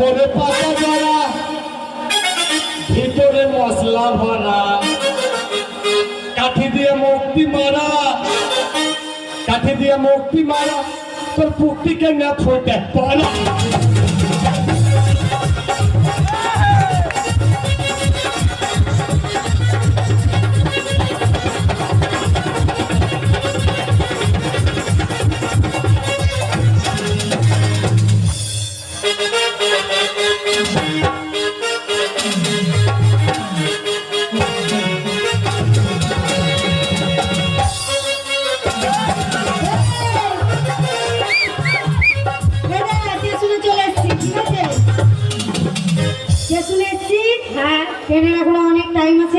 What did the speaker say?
উপরে পাতা জড়া ভিতরে মশলা ভরা কাঠি দিয়ে মুক্তি মারা কাঠি দিয়ে মুক্তি মারা তোর পুক্তিকে না ফুটে পড়া ট্রেনের এখনো অনেক টাইম আছে